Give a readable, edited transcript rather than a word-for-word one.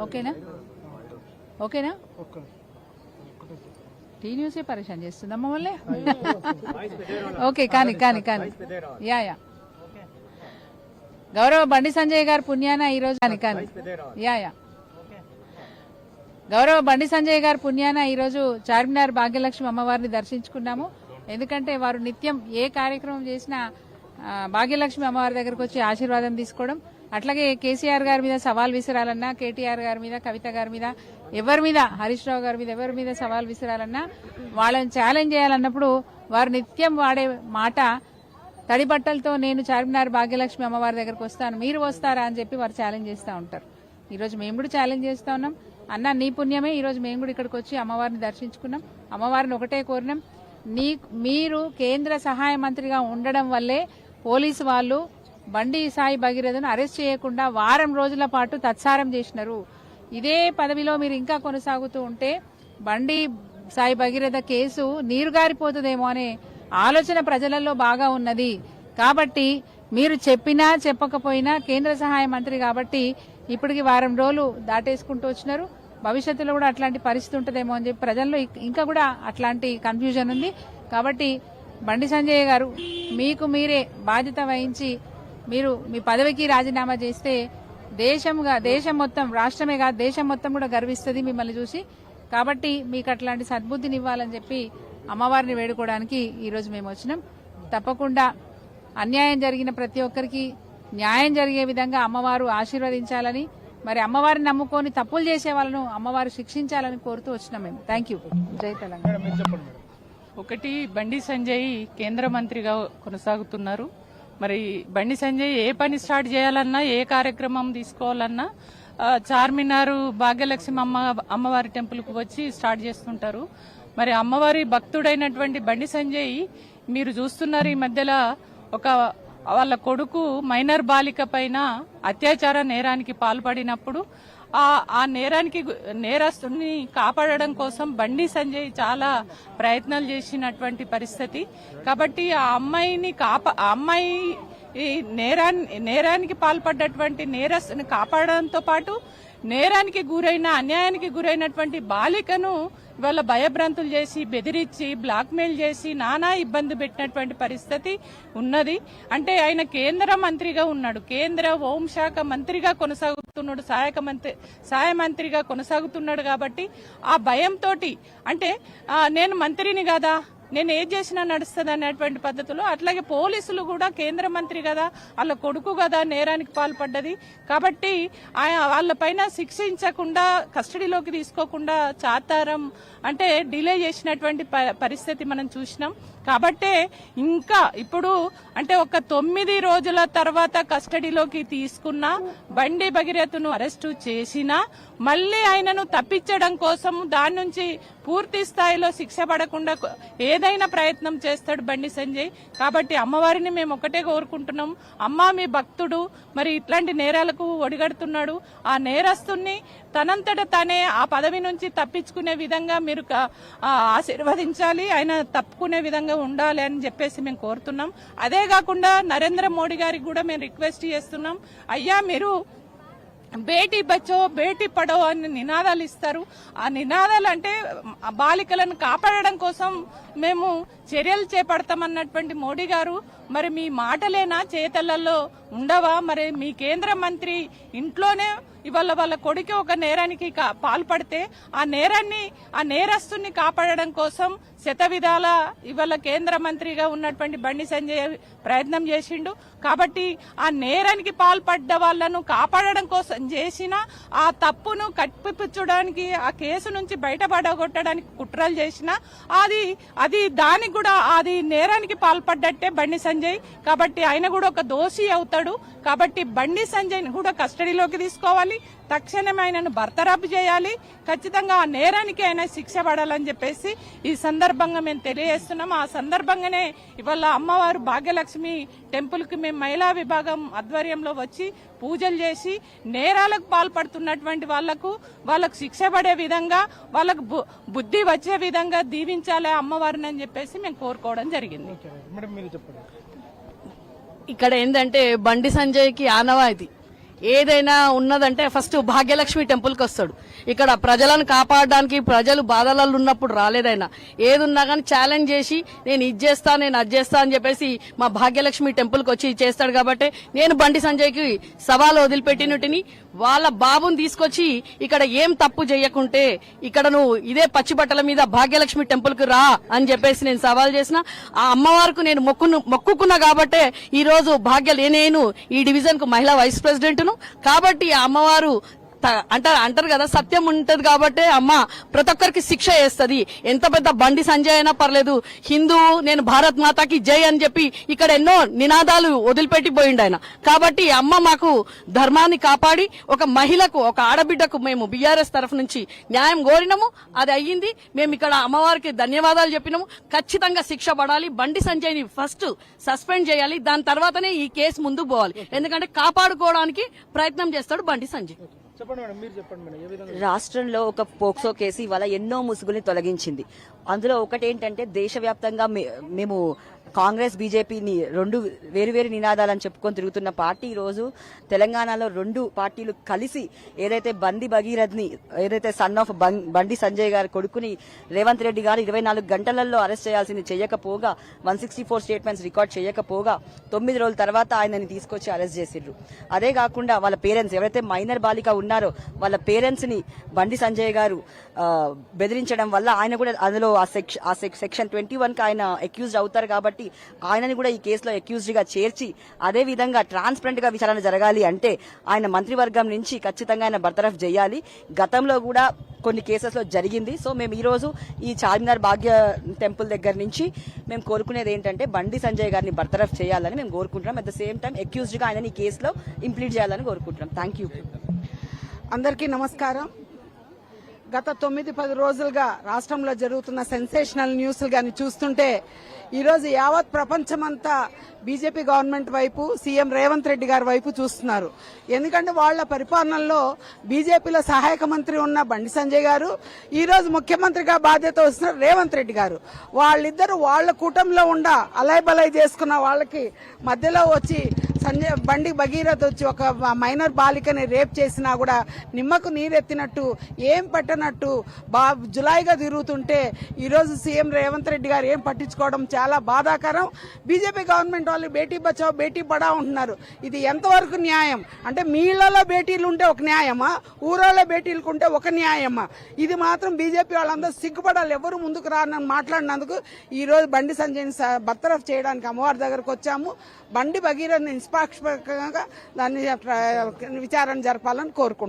ఓకేనా ఓకేనా టీ న్యూసే పరేషాన్ చేస్తుందా మమ్మల్ని? ఓకే కానీ కానీ కానీ యా యా గౌరవ బండి సంజయ్ గారు పుణ్యాన ఈరోజు కానీ కానీ యా యా గౌరవ బండి సంజయ్ గారు పుణ్యాన ఈరోజు చార్మినార్ భాగ్యలక్ష్మి అమ్మవారిని దర్శించుకున్నాము. ఎందుకంటే వారు నిత్యం ఏ కార్యక్రమం చేసినా భాగ్యలక్ష్మి అమ్మవారి దగ్గరకు వచ్చి ఆశీర్వాదం తీసుకోవడం, అట్లాగే కేసీఆర్ గారి మీద సవాల్ విసిరాలన్నా, కేటీఆర్ గారి మీద, కవిత గారి మీద, ఎవరి మీద, హరీష్ రావు గారి మీద, ఎవరి మీద సవాల్ విసిరాలన్నా, వాళ్ళని ఛాలెంజ్ చేయాలన్నప్పుడు వారు నిత్యం వాడే మాట తడి బట్టలతో నేను చార్మినార్ భాగ్యలక్ష్మి అమ్మవారి దగ్గరకు వస్తాను, మీరు వస్తారా అని చెప్పి వారు ఛాలెంజ్ చేస్తూ ఉంటారు. ఈరోజు మేము కూడా ఛాలెంజ్ చేస్తా ఉన్నాం. అన్న నీ పుణ్యమే ఈరోజు మేము కూడా ఇక్కడికి వచ్చి అమ్మవారిని దర్శించుకున్నాం. అమ్మవారిని ఒకటే కోరినాం, మీరు కేంద్ర సహాయ మంత్రిగా ఉండడం వల్లే పోలీసు వాళ్ళు బండి సాయి భగీరథను అరెస్ట్ చేయకుండా వారం రోజుల పాటు తత్సారం చేసినారు. ఇదే పదవిలో మీరు ఇంకా కొనసాగుతూ ఉంటే బండి సాయి భగీరథ కేసు నీరుగారిపోతుందేమో అనే ఆలోచన ప్రజలలో బాగా ఉన్నది. కాబట్టి మీరు చెప్పినా చెప్పకపోయినా కేంద్ర సహాయ మంత్రి కాబట్టి ఇప్పటికి వారం రోజులు దాటేసుకుంటూ వచ్చినారు. భవిష్యత్తులో కూడా అట్లాంటి పరిస్థితి ఉంటుందేమో అని చెప్పి ప్రజల్లో ఇంకా కూడా అట్లాంటి కన్ఫ్యూజన్ ఉంది. కాబట్టి బండి సంజయ్ గారు మీకు మీరే బాధ్యత వహించి మీరు మీ పదవికి రాజీనామా చేస్తే దేశం మొత్తం, రాష్ట్రమే కాదు దేశం మొత్తం కూడా గర్విస్తుంది మిమ్మల్ని చూసి. కాబట్టి మీకు అట్లాంటి సద్బుద్ధిని ఇవ్వాలని చెప్పి అమ్మవారిని వేడుకోవడానికి ఈరోజు మేము వచ్చినాం. తప్పకుండా అన్యాయం జరిగిన ప్రతి ఒక్కరికి న్యాయం జరిగే విధంగా అమ్మవారు ఆశీర్వదించాలని, మరి అమ్మవారిని నమ్ముకొని తప్పులు చేసే వాళ్ళను అమ్మవారు శిక్షించాలని కోరుతూ వచ్చినాం మేము. Thank you. జై తెలంగాణ. ఒకటి, బండి సంజయ్ కేంద్ర మంత్రిగా కొనసాగుతున్నారు. మరి బండి సంజయ్ ఏ పని స్టార్ట్ చేయాలన్నా, ఏ కార్యక్రమం తీసుకోవాలన్నా చార్మినార్ భాగ్యలక్ష్మి అమ్మవారి టెంపుల్కు వచ్చి స్టార్ట్ చేస్తుంటారు. మరి అమ్మవారి భక్తుడైనటువంటి బండి సంజయ్ మీరు చూస్తున్నారు, ఈ మధ్యలో వాళ్ళ కొడుకు మైనర్ బాలిక పైన అత్యాచార నేరానికి పాల్పడినప్పుడు ఆ నేరస్తుని కాపాడడం కోసం బండి సంజయ్ చాలా ప్రయత్నాలు చేసినటువంటి పరిస్థితి. కాబట్టి ఆ అమ్మాయి ఈ నేరానికి పాల్పడ్డటువంటి నేరస్తుని కాపాడడంతో పాటు నేరానికి గురైన, అన్యాయానికి గురైనటువంటి బాలికను ఇవాళ భయభ్రాంతులు చేసి, బెదిరించి, బ్లాక్మెయిల్ చేసి నానా ఇబ్బంది పెట్టినటువంటి పరిస్థితి ఉన్నది. అంటే ఆయన కేంద్ర మంత్రిగా ఉన్నాడు, కేంద్ర హోంశాఖ మంత్రిగా కొనసాగుతున్నాడు, సహాయ మంత్రిగా కొనసాగుతున్నాడు. కాబట్టి ఆ భయంతో అంటే నేను మంత్రిని కదా, నేను ఏం చేసినా నడుస్తుంది అనేటువంటి పద్ధతిలో, అట్లాగే పోలీసులు కూడా కేంద్ర మంత్రి కదా, వాళ్ళ కొడుకు కదా నేరానికి పాల్పడ్డది. కాబట్టి వాళ్ళపైన శిక్షించకుండా, కస్టడీలోకి తీసుకోకుండా చాతారం అంటే డిలే చేసినటువంటి పరిస్థితి మనం చూసినాం. కాబట్టే ఇంకా ఇప్పుడు అంటే ఒక 9 రోజుల తర్వాత కస్టడీలోకి తీసుకున్న బండి భగీరథను అరెస్టు చేసినా మళ్లీ ఆయనను తప్పించడం కోసం దాని నుంచి పూర్తి స్థాయిలో శిక్ష పడకుండా ఏదైనా ప్రయత్నం చేస్తాడు బండి సంజయ్. కాబట్టి అమ్మవారిని మేము ఒకటే కోరుకుంటున్నాం, అమ్మ మీ భక్తుడు మరి ఇట్లాంటి నేరాలకు ఒడిగడుతున్నాడు, ఆ నేరస్తుని తనంతట తానే ఆ పదవి నుంచి తప్పించుకునే విధంగా మీరు ఆశీర్వదించాలి, ఆయన తప్పుకునే విధంగా ఉండాలి అని చెప్పేసి మేము కోరుతున్నాం. అదే కాకుండా నరేంద్ర మోడీ గారికి కూడా మేము రిక్వెస్ట్ చేస్తున్నాం, అయ్యా మీరు బేటీ బచ్చో బేటీ పడో అని నినాదాలు ఇస్తారు. ఆ నినాదాలు అంటే బాలికలను కాపాడడం కోసం మేము చర్యలు చేపడతామన్నటువంటి మోడీ గారు మరి మీ మాటలేనా, చేతలలో ఉండవా? మరి మీ కేంద్ర మంత్రి ఇంట్లోనే ఇవాళ వాళ్ళ కొడుకు ఒక నేరానికి పాల్పడితే ఆ నేరస్తుని కాపాడడం కోసం శతవిధాల ఇవాళ కేంద్ర మంత్రిగా ఉన్నటువంటి బండి సంజయ్ ప్రయత్నం చేసిండు. కాబట్టి ఆ నేరానికి పాల్పడ్డ వాళ్లను కాపాడడం కోసం చేసిన ఆ తప్పును కప్పిపుచ్చడానికి, ఆ కేసు నుంచి బయటపడగొట్టడానికి కుట్రలు చేసిన అది దానికి కూడా అది నేరానికి పాల్పడ్డట్టే బండి సంజయ్. కాబట్టి ఆయన కూడా ఒక దోషి అవుతాడు. కాబట్టి బండి సంజయ్ని కూడా కస్టడీలోకి తీసుకోవాలి, తక్షణమే ఆయనను బర్తరఫ్ చేయాలి, ఖచ్చితంగా ఆ నేరానికి ఆయన శిక్ష పడాలని చెప్పేసి ఈ సందర్భంగా మేము తెలియజేస్తున్నాం. ఆ సందర్భంగానే ఇవాళ అమ్మవారు భాగ్యలక్ష్మి టెంపుల్ కి మేము మహిళా విభాగం ఆధ్వర్యంలో వచ్చి పూజలు చేసి నేరాలకు పాల్పడుతున్నటువంటి వాళ్ళకు శిక్ష పడే విధంగా, వాళ్ళకు బుద్ధి వచ్చే విధంగా దీవించాలి అమ్మవారిని అని చెప్పేసి మేము కోరుకోవడం జరిగింది. ఇక్కడ ఏంటంటే బండి సంజయ్కి ఆనవాయితీ ఏదైనా ఉన్నదంటే ఫస్ట్ భాగ్యలక్ష్మి టెంపుల్కి వస్తాడు. ఇక్కడ ప్రజలను కాపాడడానికి, ప్రజలు బాధలలో ఉన్నప్పుడు రాలేదైనా. ఏదున్నా కానీ ఛాలెంజ్ చేసి నేను ఇది చేస్తా, నేను అది చేస్తా అని చెప్పేసి మా భాగ్యలక్ష్మి టెంపుల్కి వచ్చి చేస్తాడు. కాబట్టి నేను బండి సంజయ్కి సవాలు వదిలిపెట్టినట్టుని వాళ్ళ బాబుని తీసుకొచ్చి ఇక్కడ ఏం తప్పు చేయకుంటే ఇక్కడ నువ్వు ఇదే పచ్చి బట్టల మీద భాగ్యలక్ష్మి టెంపుల్కి రా అని చెప్పేసి నేను సవాల్ చేసిన. ఆ అమ్మవారికి నేను మొక్కుకున్నా కాబట్టే ఈ రోజు నేను ఈ డివిజన్ కు మహిళా వైస్ ప్రెసిడెంట్ కాబట్టి ఆ అమ్మవారు అంటారు కదా, సత్యం ఉంటది కాబట్టి అమ్మ ప్రతి ఒక్కరికి శిక్ష వేస్తుంది. ఎంత పెద్ద బండి సంజయ్ అయినా పర్లేదు, హిందూ నేను భారత్ మాతాకి జై అని చెప్పి ఇక్కడ ఎన్నో నినాదాలు వదిలిపెట్టిపోయిండు ఆయన. కాబట్టి అమ్మ మాకు ధర్మాన్ని కాపాడి ఒక మహిళకు, ఒక ఆడబిడ్డకు మేము బీఆర్ఎస్ తరఫు నుంచి న్యాయం కోరినాము. అది అయ్యింది. మేము ఇక్కడ అమ్మవారికి ధన్యవాదాలు చెప్పినాము. ఖచ్చితంగా శిక్ష పడాలి. బండి సంజయ్ ని ఫస్ట్ సస్పెండ్ చేయాలి, దాని తర్వాతనే ఈ కేసు ముందుకు పోవాలి. ఎందుకంటే కాపాడుకోవడానికి ప్రయత్నం చేస్తాడు బండి సంజయ్. రాష్ట్రంలో ఒక పోక్సో కేసు ఇవాళ ఎన్నో ముసుగుల్ని తొలగించింది. అందులో ఒకటేంటంటే దేశవ్యాప్తంగా మేము కాంగ్రెస్ బీజేపీని రెండు వేరు నినాదాలని చెప్పుకొని తిరుగుతున్న పార్టీ ఈ రోజు తెలంగాణలో రెండు పార్టీలు కలిసి ఏదైతే బండి భగీరథ్ని, ఏదైతే సన్ ఆఫ్ బండి సంజయ్ గారి కొడుకుని రేవంత్ రెడ్డి గారు 24 గంటలలో అరెస్ట్ చేయాల్సింది చేయకపోగా, 164 స్టేట్మెంట్స్ రికార్డ్ చేయకపోగా 9 రోజుల తర్వాత ఆయనని తీసుకొచ్చి అరెస్ట్ చేసిండ్రు. అదే కాకుండా వాళ్ళ పేరెంట్స్ ఎవరైతే మైనర్ బాలిక ఉన్నారో వాళ్ళ పేరెంట్స్ ని బండి సంజయ్ గారు బెదిరించడం వల్ల ఆయన కూడా అందులో ఆ సెక్షన్ 21 కి ఆయన అక్యూజ్డ్ అవుతారు. కాబట్టి ఆయనని కూడా ఈ కేసులో అక్యూజ్డ్ గా చేర్చి అదే విధంగా ట్రాన్స్పరెంట్ గా విచారణ జరగాలి అంటే ఆయన మంత్రివర్గం నుంచి ఖచ్చితంగా ఆయన బర్తరఫ్ చేయాలి. గతంలో కూడా కొన్ని కేసెస్ లో జరిగింది. సో మేము ఈ రోజు ఈ చార్మినార్ భాగ్య టెంపుల్ దగ్గర నుంచి మేము కోరుకునేది ఏంటంటే బండి సంజయ్ గారిని బర్తరఫ్ చేయాలని మేము కోరుకుంటున్నాం. At the same time accused గా ఆయన ఈ కేసులో ఇంప్లీట్ చేయాలని కోరుకుంటున్నాం. Thank you. అందరికీ నమస్కారం. గత 9-10 రోజులుగా రాష్ట్రంలో జరుగుతున్న సెన్సేషనల్ న్యూస్లు గాని చూస్తుంటే ఈరోజు యావత్ ప్రపంచమంతా బీజేపీ గవర్నమెంట్ వైపు, సీఎం రేవంత్ రెడ్డి గారి వైపు చూస్తున్నారు. ఎందుకంటే వాళ్ల పరిపాలనలో బీజేపీలో సహాయక మంత్రి ఉన్న బండి సంజయ్ గారు, ఈ రోజు ముఖ్యమంత్రిగా బాధ్యత వస్తున్న రేవంత్ రెడ్డి గారు, వాళ్ళిద్దరు వాళ్ల కూటమిలో ఉండ అలైబలై చేసుకున్న వాళ్ళకి మధ్యలో వచ్చి బండి భగీరథ్ వచ్చి ఒక మైనర్ బాలికని రేప్ చేసినా కూడా నిమ్మకు నీరెత్తినట్టు, ఏం పెట్టనట్టు జులాయిగా తిరుగుతుంటే ఈరోజు సీఎం రేవంత్ రెడ్డి గారు ఏం పట్టించుకోవడం చాలా బాధాకరం. బీజేపీ గవర్నమెంట్ వాళ్ళు బేటీ బచావ్ బేటీ పడావ్ అంటున్నారు. ఇది ఎంతవరకు న్యాయం? అంటే మీ ఇళ్లలో బేటీలు ఉంటే ఒక న్యాయమా, ఊళ్ళో బేటీలకు ఉంటే ఒక న్యాయమా? ఇది మాత్రం బీజేపీ వాళ్ళందరూ సిగ్గుపడాలి. ఎవరు ముందుకు రానని మాట్లాడినందుకు ఈ రోజు బండి సంజయ్ని బర్తరఫ్ చేయడానికి అమ్మవారి దగ్గరకు వచ్చాము. బండి భగీరథ్ నిష్పాక్షంగా దాన్ని విచారణ జరపాలని కోరుకుంటున్నాం.